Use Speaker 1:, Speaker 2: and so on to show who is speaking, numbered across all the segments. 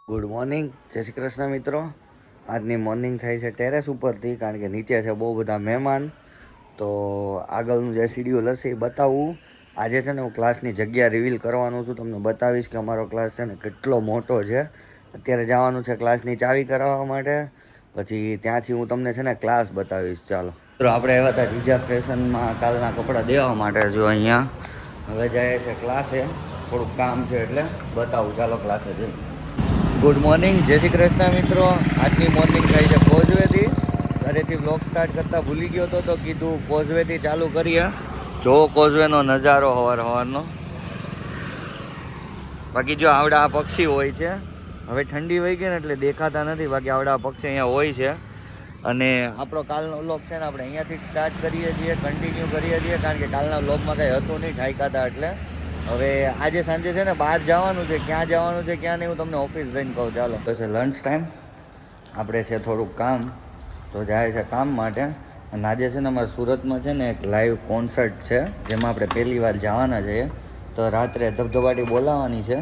Speaker 1: Good morning, જય શ્રી કૃષ્ણ મિત્રો. આજની મોર્નિંગ થાય છે ટેરેસ ઉપરથી, કારણ કે નીચે છે બહુ બધા મહેમાન. તો આગળનું જે શિડ્યુલ હશે એ બતાવું. આજે છે ને હું ક્લાસની જગ્યા રિવીલ કરવાનું છું, તમને બતાવીશ કે અમારો ક્લાસ છે ને કેટલો મોટો છે. અત્યારે જવાનું છે ક્લાસની ચાવી કરાવવા માટે, પછી ત્યાંથી હું તમને છે ને ક્લાસ બતાવીશ. ચાલો તો આપણે આવ્યા હતા જીજા ફેશનમાં કાલના કપડાં દેવા માટે. જો અહીંયા હવે જાય છે ક્લાસે, થોડુંક કામ છે એટલે બતાવું. ચાલો ક્લાસે જઈ. ગુડ મોર્નિંગ, જય શ્રી કૃષ્ણ મિત્રો. આજની મોર્નિંગ થઈ છે કોઝવેથી. ઘરેથી વ્લોગ સ્ટાર્ટ કરતાં ભૂલી ગયો હતો તો કીધું કોઝવેથી ચાલુ કરીએ. જો કોઝવેનો નજારો સવારનો. બાકી જો આવડા આ પક્ષી હોય છે. હવે ઠંડી વહી ગઈ ને એટલે દેખાતા નથી, બાકી આવડા પક્ષી અહીંયા હોય છે. અને આપણો કાલનો વ્લોગ છે ને આપણે અહીંયાથી સ્ટાર્ટ કરીએ છીએ, કન્ટિન્યુ કરીએ છીએ, કારણ કે કાલના વ્લોગમાં કંઈ હતું નહીં, ઠાયકા હતા એટલે. હવે આજે સાંજે છે ને બહાર જવાનું છે. ક્યાં જવાનું છે ક્યાં નહીં હું તમને ઓફિસ જઈને કહું. ચાલો તો છે લંચ ટાઈમ, આપણે છે થોડુંક કામ, તો જાય છે કામ માટે. અને આજે છે ને અમારા સુરતમાં છે ને એક લાઈવ કોન્સર્ટ છે, જેમાં આપણે પહેલી વાર જવાના છીએ. તો રાત્રે ધબધબાટી બોલાવવાની છે,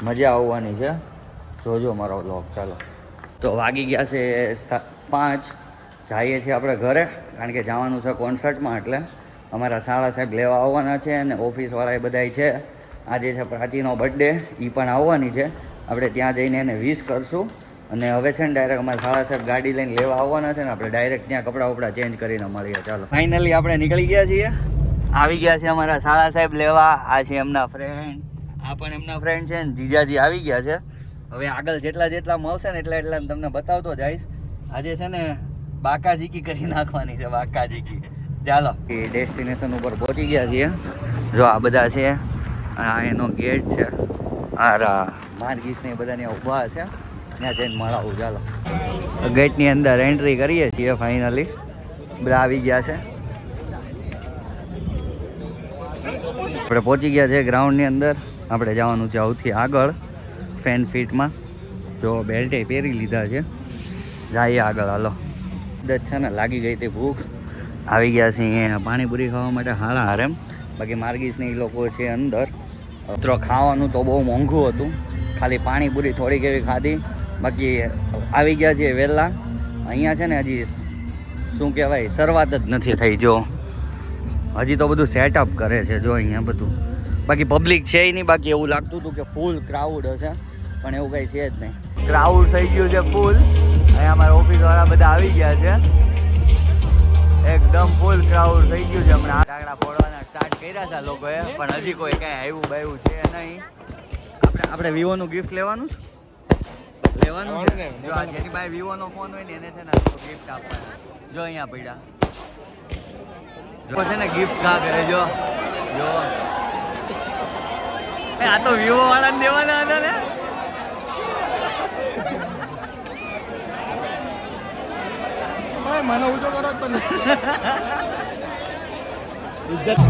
Speaker 1: મજા આવવાની છે. જોજો મારો વ્લોગ. ચાલો તો વાગી ગયા છે 5. જઈએ છીએ આપણે ઘરે, કારણ કે જવાનું છે કોન્સર્ટમાં. એટલે અમારા શાળા સાહેબ લેવા આવવાના છે અને ઓફિસવાળા એ બધાય છે. આજે છે પ્રાચીનો બર્થડે, એ પણ આવવાની છે. આપણે ત્યાં જઈને એને વિશ કરશું. અને હવે છે ને ડાયરેક્ટ અમારા શાળા સાહેબ ગાડી લઈને લેવા આવવાના છે ને આપણે ડાયરેક્ટ ત્યાં કપડાં ચેન્જ કરીને મળીએ. ચાલો ફાઇનલી આપણે નીકળી ગયા છીએ, આવી ગયા છે અમારા શાળા સાહેબ લેવા. આ છે એમના ફ્રેન્ડ, આ પણ એમના ફ્રેન્ડ છે ને જીજાજી આવી ગયા છે. હવે આગળ જેટલા મળશે ને એટલા તમને બતાવતો જઈશ. આજે છે ને બાકાજીકી કરી નાખવાની છે, બાકાજીકી. ચાલો ડેસ્ટિનેશન ઉપર પહોંચી ગયા છીએ. જો આ બધા છે, આ એનો ગેટ છે. આ માર્ગીસ ને બધાને ઊભા છે, ત્યાં જઈને મળાવું. ચાલો ગેટની અંદર એન્ટ્રી કરીએ છીએ. ફાઇનલી બધા આવી ગયા છે. આપણે પહોંચી ગયા છે ગ્રાઉન્ડની અંદર. આપણે જવાનું છે સૌથી આગળ ફેન ફીટમાં. જો બેલ્ટે પહેરી લીધા છે, જઈએ આગળ. હાલો છે ને લાગી ગઈ હતી ભૂખ, આવી ગયા છે અહીંયા પાણીપુરી ખાવા માટે હાળા હારેમ. બાકી માર્ગીસને એ લોકો છે અંદર. મિત્રો ખાવાનું તો બહુ મોંઘું હતું, ખાલી પાણીપુરી થોડીક એવી ખાધી. બાકી આવી ગયા છે વહેલા. અહીંયા છે ને હજી શું કહેવાય, શરૂઆત જ નથી થઈ. જો હજી તો બધું સેટઅપ કરે છે. જો અહીંયા બધું, બાકી પબ્લિક છે નહીં. બાકી એવું લાગતું હતું કે ફૂલ ક્રાઉડ હશે, પણ એવું કંઈ છે જ નહીં. ક્રાઉડ થઈ ગયું છે ફૂલ. અહીંયા અમારા ઓફિસવાળા બધા આવી ગયા છે, એકદમ ફૂલ ક્રાઉડ થઈ ગયું છે. હમણાં ટાકડા ફોડવાના સ્ટાર્ટ કર્યા હતા લોકોએ, પણ હજી કોઈ કાંઈ આવ્યું બાયું છે નહીં. આપણે વિવોનું ગિફ્ટ લેવાનું છે. જો જેની પાસે વિવોનો ફોન હોય ને એને છે ને ગિફ્ટ આપવાના. જો અહીંયા પડ્યા જો છે ને ગિફ્ટ કા કરે. જો આ તો વિવો વાળાને દેવાના હતા ને.
Speaker 2: મને ઊંચો કરો પણ ઇજ્જત.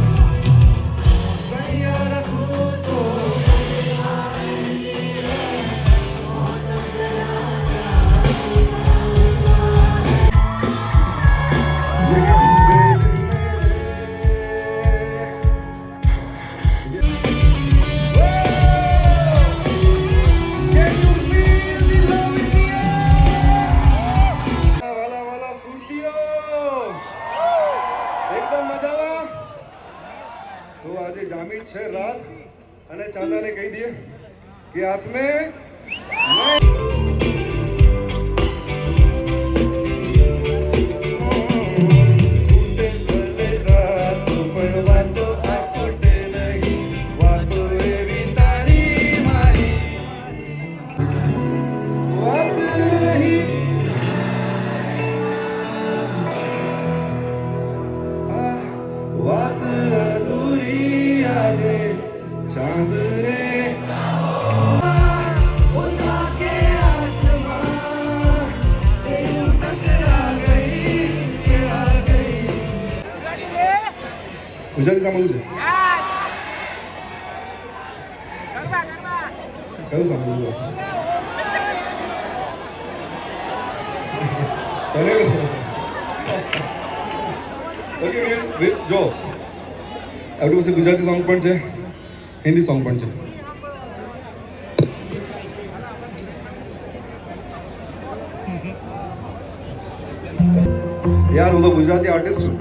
Speaker 3: रात અને ચાંદાને કહી દે કે હાથ में ગુજરાતી સાંભળવું છે? કયું સાંભળવું? ઓકે જો આપણી પાસે ગુજરાતી સોંગ પણ છે, હિન્દી સોંગ પણ છે. યાર હું તો ગુજરાતી આર્ટિસ્ટ છું,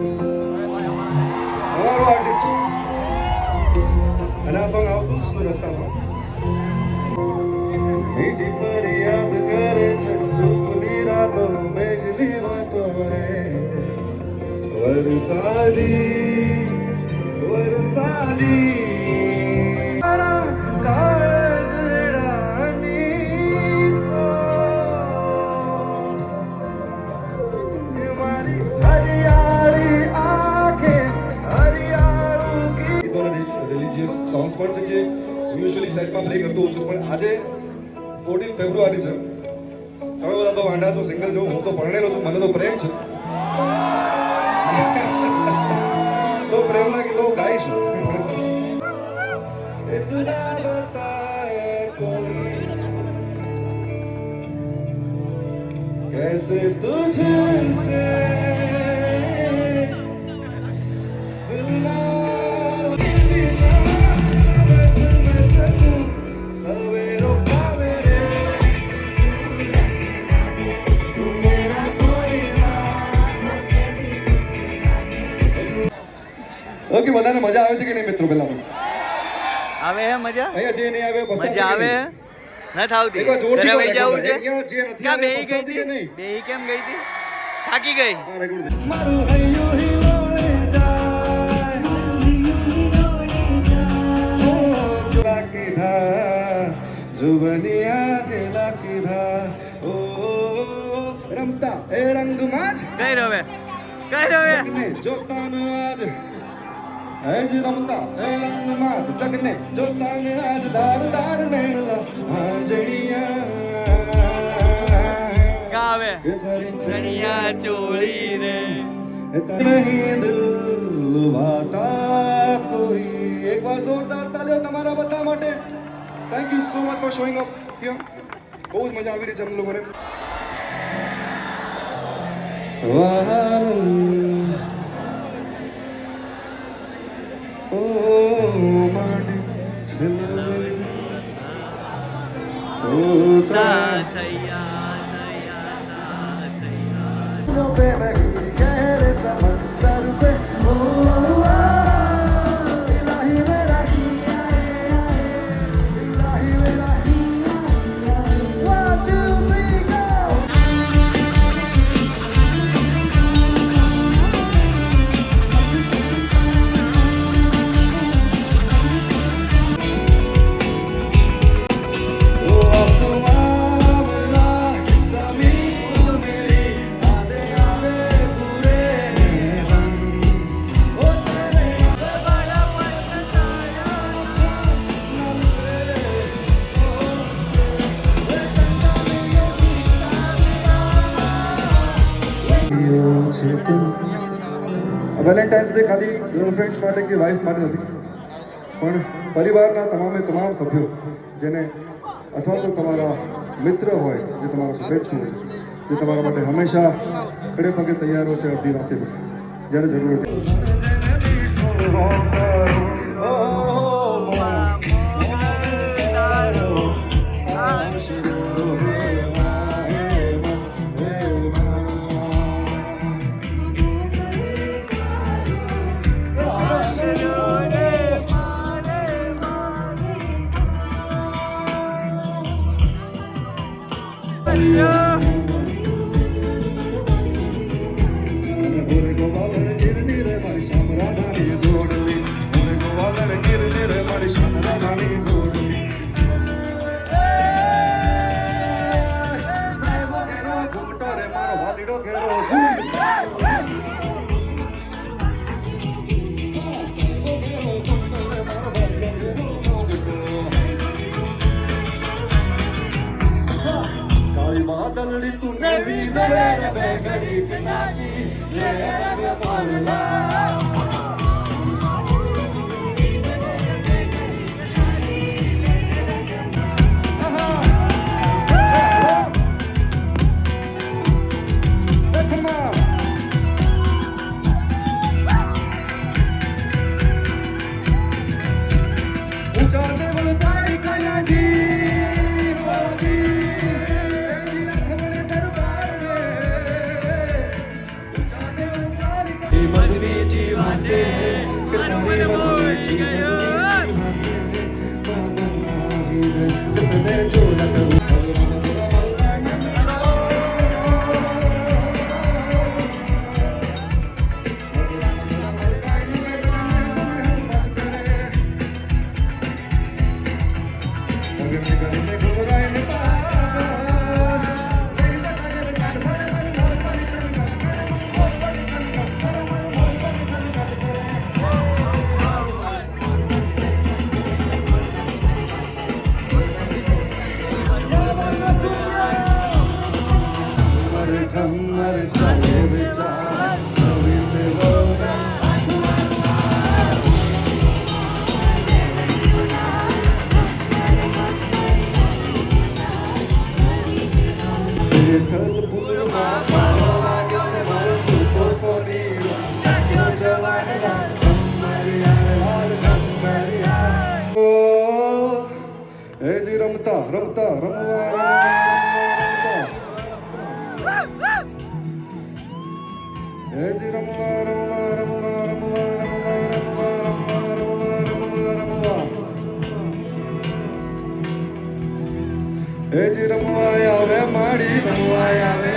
Speaker 3: અમારો આર્ટિસ્ટ છું, અને આ સોંગ આવતું જ હતું રસ્તામાં. મીઠી ફરિયાદ કરે છે ડૂબલી રાતો મેઘની વાતો રે, વરસાદી વરસાદી તારા કાળજડાની તો મારી હરિયાળી આંખે હરિયાળું ગીતોના રિલિજિયસ સોંગ્સ પણ છે જે યુઝ્યુઅલી સેટમાં પ્લે કરતો હોઉં છું, પણ આજે 14 ફેબ્રુઆરી છે. તમે બધા તો વાંડા છો, સિંગલ છો, હું તો પરણેલો છું, મને તો પ્રેમ છે, તો પ્રેમના ગીતો ગાઈશું. इतना बताए कोई कैसे तुझसे दिल ना सवेरों का मेरे तू मेरा कोई ओके બધાને મજા આવે છે કે નહીં મિત્રો? પહેલા
Speaker 1: આવે હે મજા?
Speaker 3: અહીંયા જે નહીં આવે બસ
Speaker 1: મજા આવે હે? નથી આવતી?
Speaker 3: એકવાર જોરથી
Speaker 1: તને
Speaker 3: બોલ,
Speaker 1: વહી જાવું છે?
Speaker 3: અહીંયા જે નથી
Speaker 1: ક્યાં
Speaker 3: આવે
Speaker 1: બેહી ગઈ
Speaker 3: પસ્તાતી કે
Speaker 1: હતી?
Speaker 3: નહીં?
Speaker 1: બેહી કેમ ગઈ હતી? થાકી ગઈ?
Speaker 3: હા, રેકોર્ડ દે. મારું હૈયું હિલોડે જાય, ઓ ચુરા કીધા જુબનિયા ખેલા કીધા, ઓ રમતા એ રંગમાં જ
Speaker 1: કઈ રવે? કઈ રવે?
Speaker 3: જગને જોતાનો આજ એજ રમતા એ રંગમાં જ જગને જોતાને આજ દાર દાર નેણલા આંજણિયા
Speaker 1: ગાવે
Speaker 3: એ તારી
Speaker 1: ચણિયા ચોળી રે
Speaker 3: नहीं दिल लुभाता कोई. एक बार जोरदाર તાળીઓ તમારા બધા માટે. Thank you so much for showing up here. બહુ જ મજા આવી રહી છે અમને લોકોને. ઓ માડી છલવલી ઓ તા पे नहीं गहरे समंदर पे ओ इलाही मेरा इलाही मेरा One, two, three, go. ओ आसमां मेरा ज़मीन मेरी आधे आधे पूरे रंग ओ तेरे बड़ा पछताया વેલેન્ટાઇન્સ ડે ખાલી ગર્લફ્રેન્ડ્સ માટે કે વાઇફ માટે નથી, પણ પરિવારના તમામ સભ્યો જેને અથવા તો તમારા મિત્ર હોય, જે તમારા શુભેચ્છુ છે, જે તમારા માટે હંમેશા ખડે પગે તૈયાર છે અડધી રાતે જ્યારે જરૂર હોય. बादलड़ी तूने भी मेरे बेगड़ी के नाची ये रंग मोरला ऊंचा देवल तारी कन्या जी कितने जो न करूं રમતા રમતા રમવા હેજી રમવા રમવા રમવા રમવા રમવા રમવા રમવા રમવા રમવા હેજી રમવા આવે માડી રમવા આવે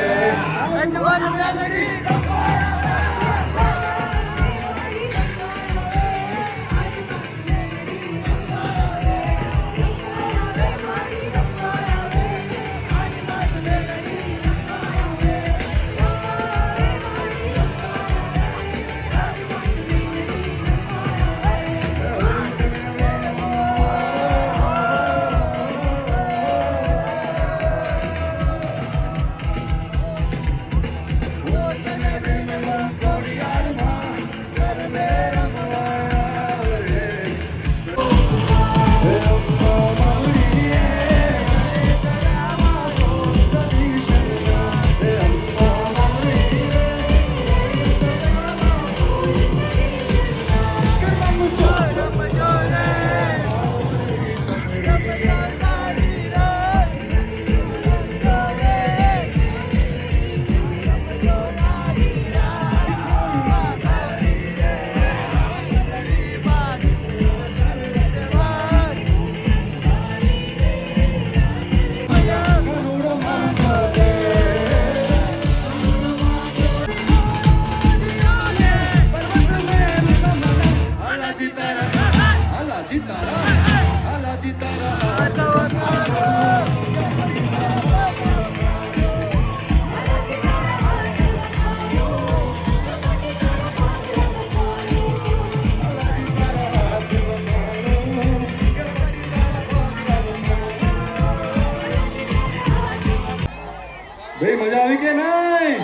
Speaker 3: ભાઈ મજા આવી કે નહીં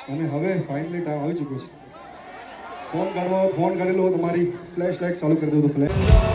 Speaker 3: અને હવે ફાઇનલી ટાઈમ આવી ચૂક્યો છે ફોન કાઢવા હોય ફોન કરી લો તમારી ફ્લેશ લાઇટ ચાલુ કરી દો તો flash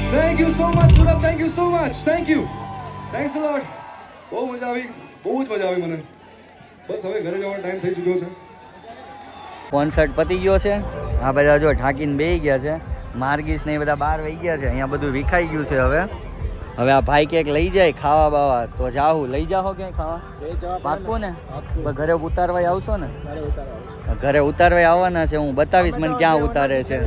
Speaker 3: Thank you so much, Surat. Thank you so much. Thank you. Thanks a lot. બહુ મજા આવી બહુ જ મજા આવી મને બસ હવે ઘરે જવાનો ટાઈમ થઈ ચૂક્યો છે
Speaker 1: કોન્સર્ટ પતી ગયો છે આ બધા જો ઠાકીને બેસી ગયા છે માર્ગીસ ને એ બધા બહાર વહી ગયા છે અહીંયા બધું વિખાઈ ગયું છે હવે આ ભાઈ ક્યાંક લઈ જાય ખાવા બાવા તો જાહું લઈ જાઓ ક્યાંય ખાવા પાક્કું ને પણ ઘરે ઉતારવા આવશો ને ઘરે ઉતારવા આવવાના છે હું બતાવીશ મને ક્યાં ઉતારે છે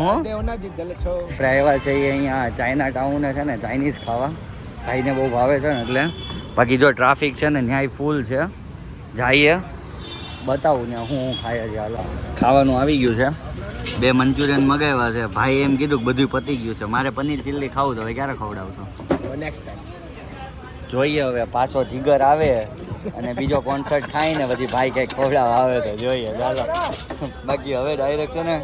Speaker 1: હું આપણે આવ્યા છે અહીંયા ચાઇના ટાઉન છે ને ચાઇનીઝ ખાવા ભાઈને બહુ ભાવે છે ને એટલે બાકી જો ટ્રાફિક છે ને ન્યાય ફૂલ છે જઈએ બતાવું ને હું ખાય છે. હાલો ખાવાનું આવી ગયું છે. 2 મંચુરિયન મગાવ્યા છે. ભાઈ એમ કીધું કે બધું પતી ગયું છે. મારે પનીર ચીલ્લી ખાવું તો હવે ક્યારે ખવડાવશો?
Speaker 2: નેક્સ્ટ ટાઈમ
Speaker 1: જોઈએ હવે પાછો જીગર આવે અને બીજો કોન્સર્ટ થાય ને પછી ભાઈ કંઈક ખવડાવવા આવે તો જોઈએ. ચાલો બાકી હવે ડાયરેક્ટ છે ને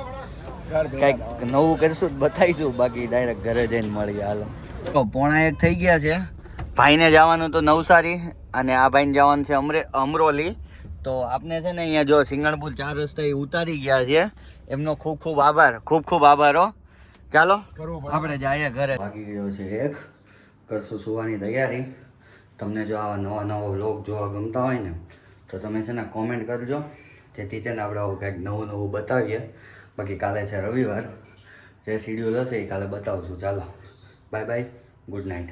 Speaker 1: કંઈક નવું કરીશું જ બતાવીશું. બાકી ડાયરેક્ટ ઘરે જઈને મળીએ. હાલો તો 1:30 થઈ ગયા છે. ભાઈને જવાનું તો નવસારી અને આ ભાઈને જવાનું છે અમરોલી. તો આપને છે ને અહીંયા જો સિંગણપુર 4 રસ્તા ઉતારી ગયા છે. એમનો ખૂબ ખૂબ આભાર. ખૂબ ખૂબ આભાર હો. ચાલો આપણે જઈએ ઘરે. વાગી ગયો છે 1. કરશું સુવાની તૈયારી. તમને જો આવા નવા વ્લોગ જોવા ગમતા હોય ને તો તમે છે ને કોમેન્ટ કરજો, જેથી છે ને આપણે આવું કંઈક નવું બતાવીએ. બાકી કાલે છે રવિવાર, જે શિડ્યુલ હશે એ કાલે બતાવશું. ચાલો બાય બાય, ગુડ નાઇટ.